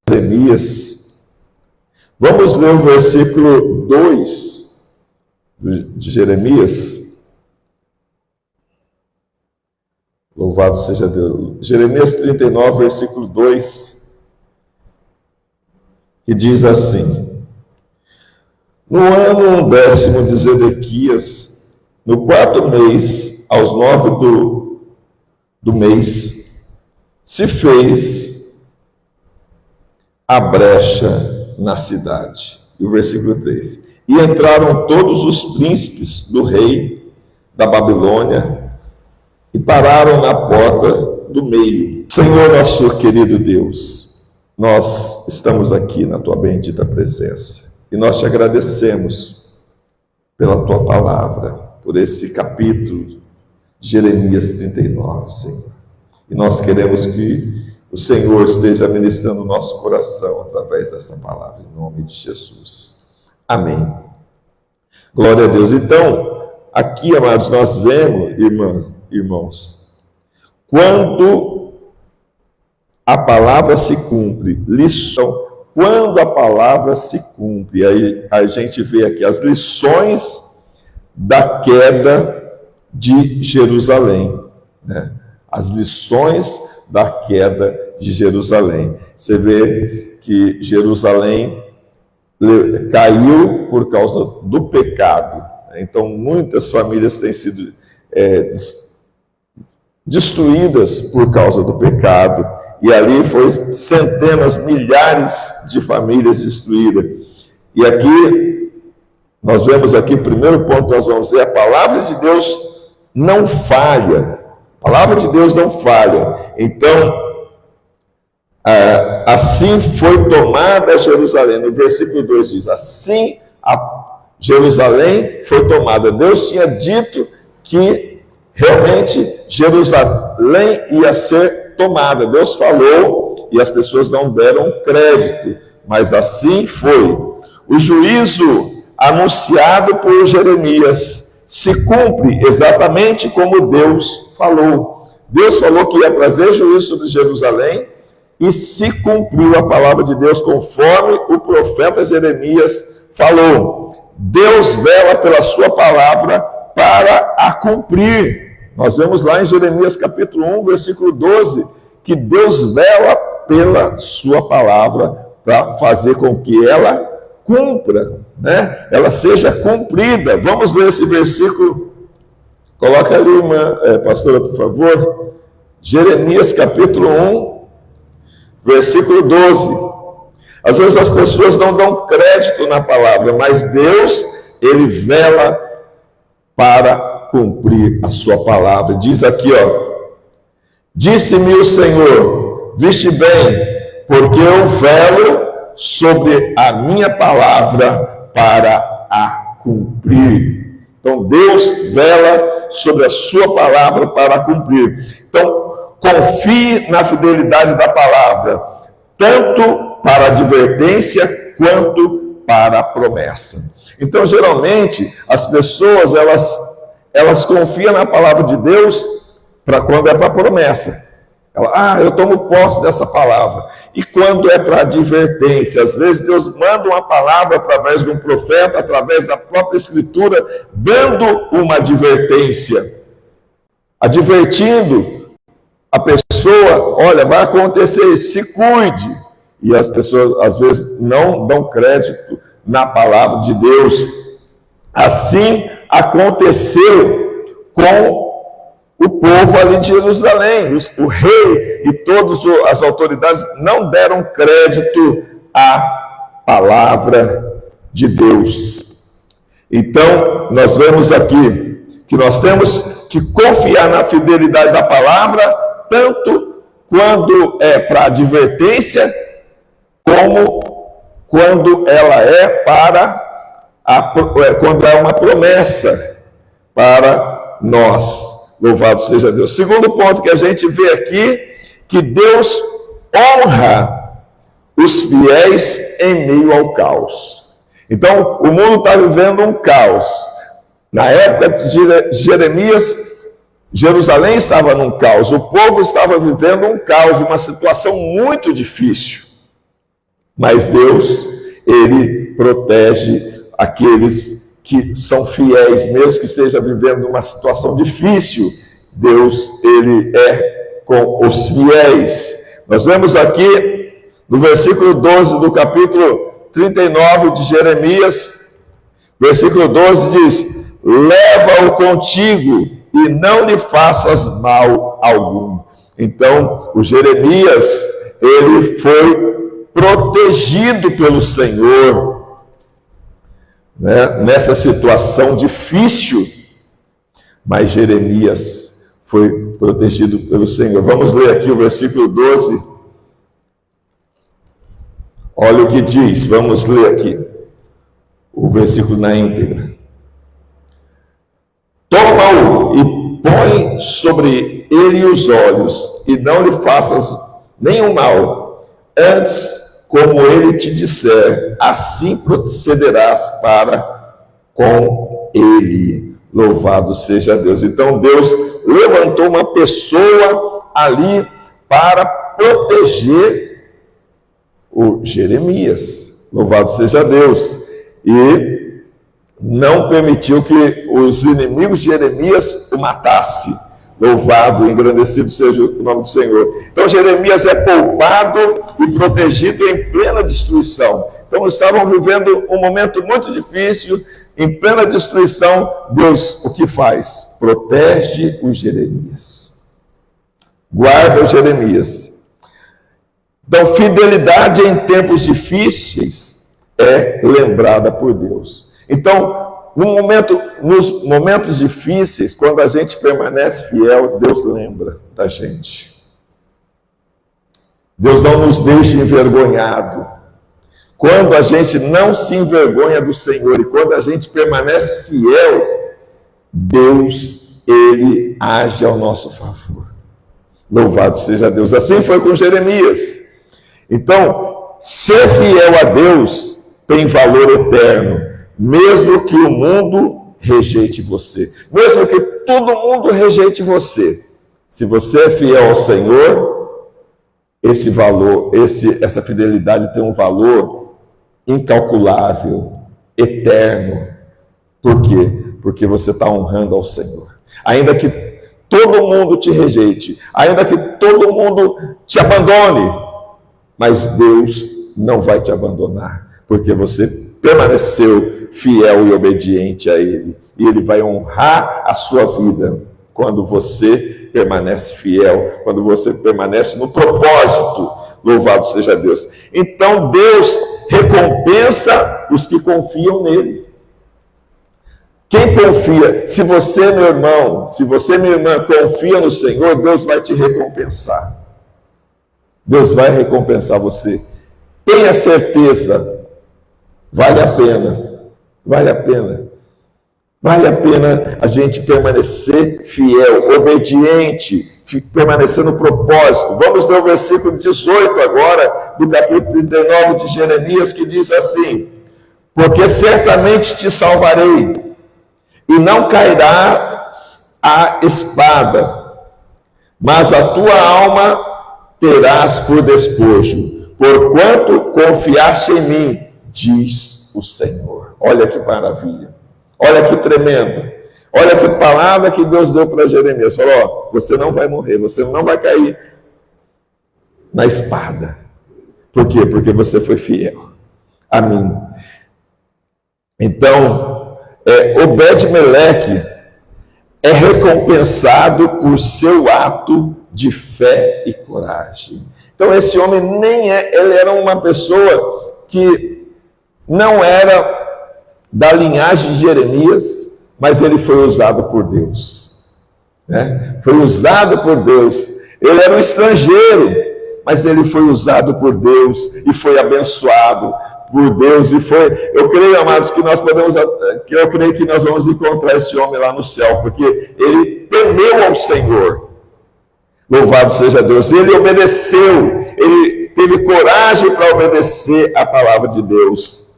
Jeremias. Vamos ler o versículo 2 de Jeremias. Louvado seja Deus. Jeremias 39, versículo 2, que diz assim: No ano 10º de Zedequias, no 4º mês, aos 9 do mês, se fez a brecha na cidade. E o versículo 3: E entraram todos os príncipes do rei da Babilônia e pararam na porta do meio. Senhor, nosso querido Deus, nós estamos aqui na tua bendita presença e nós te agradecemos pela tua palavra, por esse capítulo de Jeremias 39, Senhor. E nós queremos que o Senhor esteja ministrando o nosso coração através dessa palavra, em nome de Jesus. Amém. Glória a Deus. Então, aqui, amados, nós vemos, irmãos, quando a palavra se cumpre, lição, quando a palavra se cumpre, aí a gente vê aqui as lições da queda de Jerusalém, né? As lições da queda de Jerusalém. Você vê que Jerusalém caiu por causa do pecado. Então, muitas famílias têm sido destruídas por causa do pecado. E ali foi centenas, milhares de famílias destruídas. E aqui, nós vemos aqui, primeiro ponto que nós vamos ver, a palavra de Deus não falha. A palavra de Deus não falha. Então, assim foi tomada Jerusalém. No versículo 2 diz, assim Jerusalém foi tomada. Deus tinha dito que realmente Jerusalém ia ser tomada. Deus falou e as pessoas não deram crédito, mas assim foi. O juízo anunciado por Jeremias se cumpre exatamente como Deus falou. Deus falou que ia trazer juízo sobre Jerusalém e se cumpriu a palavra de Deus conforme o profeta Jeremias falou. Deus vela pela sua palavra para a cumprir. Nós vemos lá em Jeremias capítulo 1, versículo 12, que Deus vela pela sua palavra para fazer com que ela cumpra, né? Ela seja cumprida. Vamos ler esse versículo. Coloca ali, pastora, por favor. Jeremias capítulo 1, versículo 12. Às vezes as pessoas não dão crédito na palavra, mas Deus, ele vela para cumprir a sua palavra. Diz aqui, disse-me o Senhor, viste bem, porque eu velo sobre a minha palavra para a cumprir. Então Deus vela sobre a sua palavra para a cumprir. Então confie na fidelidade da palavra, tanto para a advertência quanto para a promessa. Então geralmente as pessoas elas confiam na palavra de Deus para quando é para a promessa. Eu tomo posse dessa palavra. E quando é para advertência, às vezes Deus manda uma palavra através de um profeta, através da própria Escritura, dando uma advertência, advertindo a pessoa, olha, vai acontecer isso, se cuide. E as pessoas às vezes não dão crédito na palavra de Deus. Assim aconteceu com o povo ali de Jerusalém. O rei e todas as autoridades não deram crédito à palavra de Deus. Então, nós vemos aqui que nós temos que confiar na fidelidade da palavra, tanto quando é para advertência, como quando ela é quando é uma promessa para nós. Louvado seja Deus. Segundo ponto que a gente vê aqui, que Deus honra os fiéis em meio ao caos. Então, o mundo está vivendo um caos. Na época de Jeremias, Jerusalém estava num caos, o povo estava vivendo um caos, uma situação muito difícil. Mas Deus, Ele protege aqueles que são fiéis, mesmo que esteja vivendo uma situação difícil. Deus, Ele é com os fiéis. Nós vemos aqui no versículo 12 do capítulo 39 de Jeremias, versículo 12 diz: leva-o contigo e não lhe faças mal algum. Então, o Jeremias, ele foi protegido pelo Senhor, né, nessa situação difícil, mas Jeremias foi protegido pelo Senhor. Vamos ler aqui o versículo 12. Olha o que diz, vamos ler aqui o versículo na íntegra. Toma-o e põe sobre ele os olhos, e não lhe faças nenhum mal. Antes, como ele te disser, assim procederás para com ele. Louvado seja Deus. Então Deus levantou uma pessoa ali para proteger o Jeremias. Louvado seja Deus. E não permitiu que os inimigos de Jeremias o matassem. Louvado, engrandecido seja o nome do Senhor. Então Jeremias é poupado e protegido em plena destruição. Então estavam vivendo um momento muito difícil, em plena destruição. Deus o que faz? Protege os Jeremias. Guarda os Jeremias. Então fidelidade em tempos difíceis é lembrada por Deus. Então, nos momentos difíceis, quando a gente permanece fiel, Deus lembra da gente. Deus não nos deixa envergonhado. Quando a gente não se envergonha do Senhor e quando a gente permanece fiel, Deus, Ele age ao nosso favor. Louvado seja Deus. Assim foi com Jeremias. Então, ser fiel a Deus tem valor eterno. Mesmo que o mundo rejeite você, mesmo que todo mundo rejeite você, se você é fiel ao Senhor, esse valor, essa fidelidade tem um valor incalculável, eterno. Por quê? Porque você está honrando ao Senhor. Ainda que todo mundo te rejeite, ainda que todo mundo te abandone, mas Deus não vai te abandonar, porque você permaneceu fiel e obediente a Ele. E Ele vai honrar a sua vida quando você permanece fiel, quando você permanece no propósito. Louvado seja Deus. Então Deus recompensa os que confiam nele. Quem confia? Se você, meu irmão, se você, minha irmã, confia no Senhor, Deus vai te recompensar. Deus vai recompensar você. Tenha certeza. Vale a pena. Vale a pena. Vale a pena a gente permanecer fiel, obediente, permanecer no propósito. Vamos ler o versículo 18 agora, do capítulo 39 de Jeremias, que diz assim: porque certamente te salvarei, e não cairás a espada, mas a tua alma terás por despojo, porquanto confiaste em mim, diz o Senhor. Olha que maravilha, olha que tremendo, olha que palavra que Deus deu para Jeremias. Falou: ó, você não vai morrer, você não vai cair na espada. Por quê? Porque você foi fiel a mim. Então, Obed-Meleque é recompensado por seu ato de fé e coragem. Então esse homem ele era uma pessoa que não era da linhagem de Jeremias, mas ele foi usado por Deus, né? Foi usado por Deus. Ele era um estrangeiro, mas ele foi usado por Deus e foi abençoado por Deus. E foi, eu creio, amados, que eu creio que nós vamos encontrar esse homem lá no céu, porque ele temeu ao Senhor. Louvado seja Deus. Ele obedeceu, ele teve coragem para obedecer a palavra de Deus.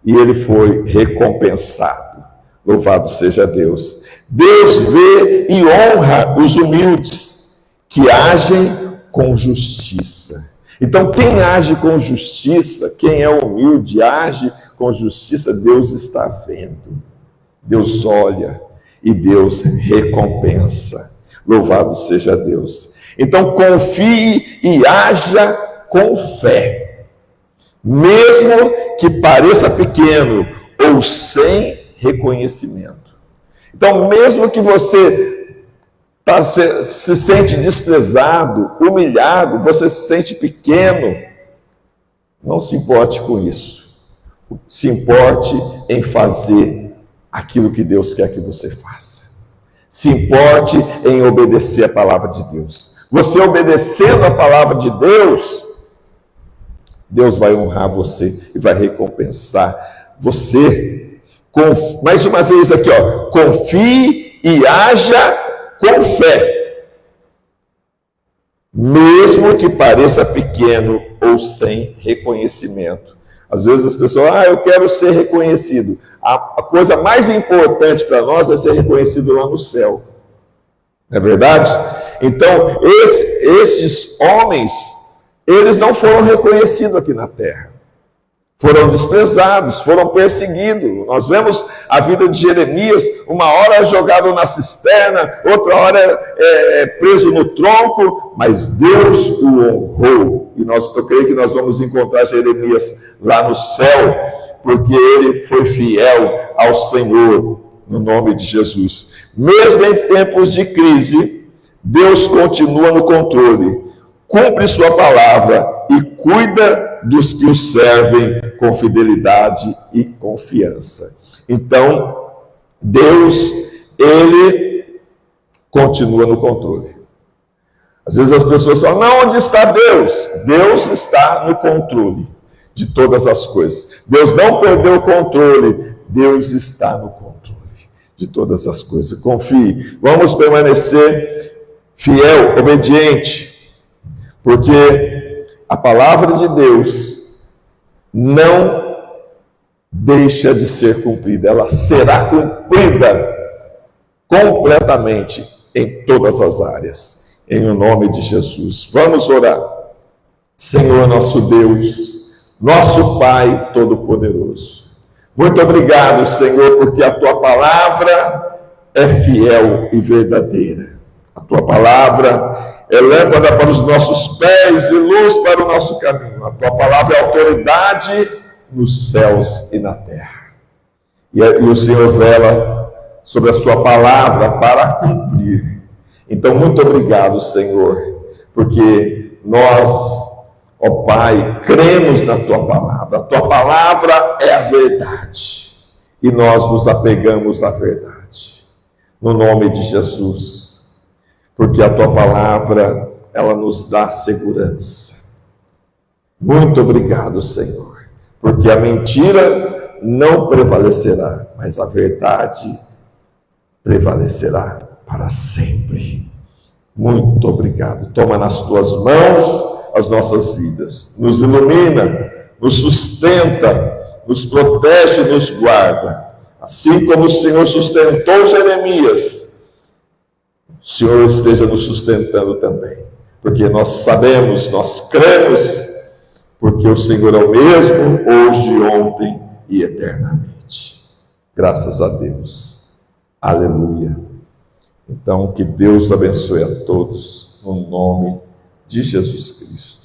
E ele foi recompensado. Louvado seja Deus. Deus vê e honra os humildes que agem com justiça. Então, quem age com justiça, quem é humilde, age com justiça, Deus está vendo. Deus olha e Deus recompensa. Louvado seja Deus. Então, confie e haja com fé. Mesmo que pareça pequeno ou sem reconhecimento. Então, mesmo que você se sente desprezado, humilhado, você se sente pequeno, não se importe com isso. Se importe em fazer aquilo que Deus quer que você faça. Se importe em obedecer a palavra de Deus. Você obedecendo a palavra de Deus, Deus vai honrar você e vai recompensar você. Mais uma vez aqui, ó, confie e haja com fé, mesmo que pareça pequeno ou sem reconhecimento. Às vezes as pessoas, eu quero ser reconhecido. A coisa mais importante para nós é ser reconhecido lá no céu. Não é verdade? Então, esses homens, eles não foram reconhecidos aqui na terra. Foram desprezados, foram perseguidos. Nós vemos a vida de Jeremias, uma hora jogado na cisterna, outra hora preso no tronco, mas Deus o honrou. E eu creio que nós vamos encontrar Jeremias lá no céu, porque ele foi fiel ao Senhor, no nome de Jesus. Mesmo em tempos de crise, Deus continua no controle, cumpre sua palavra e cuida dos que o servem com fidelidade e confiança. Então, Deus, ele continua no controle. Às vezes as pessoas falam, não, onde está Deus? Deus está no controle de todas as coisas. Deus não perdeu o controle, Deus está no controle de todas as coisas. Confie, vamos permanecer fiel, obediente, porque a palavra de Deus não deixa de ser cumprida, ela será cumprida completamente em todas as áreas, em o nome de Jesus. Vamos orar. Senhor nosso Deus, nosso Pai Todo-Poderoso, muito obrigado, Senhor, porque a Tua palavra é fiel e verdadeira. A Tua palavra é lâmpada para os nossos pés e luz para o nosso caminho. A Tua palavra é autoridade nos céus e na terra. E o Senhor vela sobre a Sua palavra para cumprir. Então, muito obrigado, Senhor, porque nós, ó Pai, cremos na Tua palavra. A Tua palavra é a verdade. E nós nos apegamos à verdade. No nome de Jesus. Porque a Tua palavra, ela nos dá segurança. Muito obrigado, Senhor. Porque a mentira não prevalecerá, mas a verdade prevalecerá para sempre. Muito obrigado. Toma nas Tuas mãos as nossas vidas. Nos ilumina, nos sustenta, nos protege, nos guarda. Assim como o Senhor sustentou Jeremias, o Senhor esteja nos sustentando também, porque nós sabemos, nós cremos, porque o Senhor é o mesmo, hoje, ontem e eternamente. Graças a Deus. Aleluia. Então, que Deus abençoe a todos, no nome de Jesus Cristo.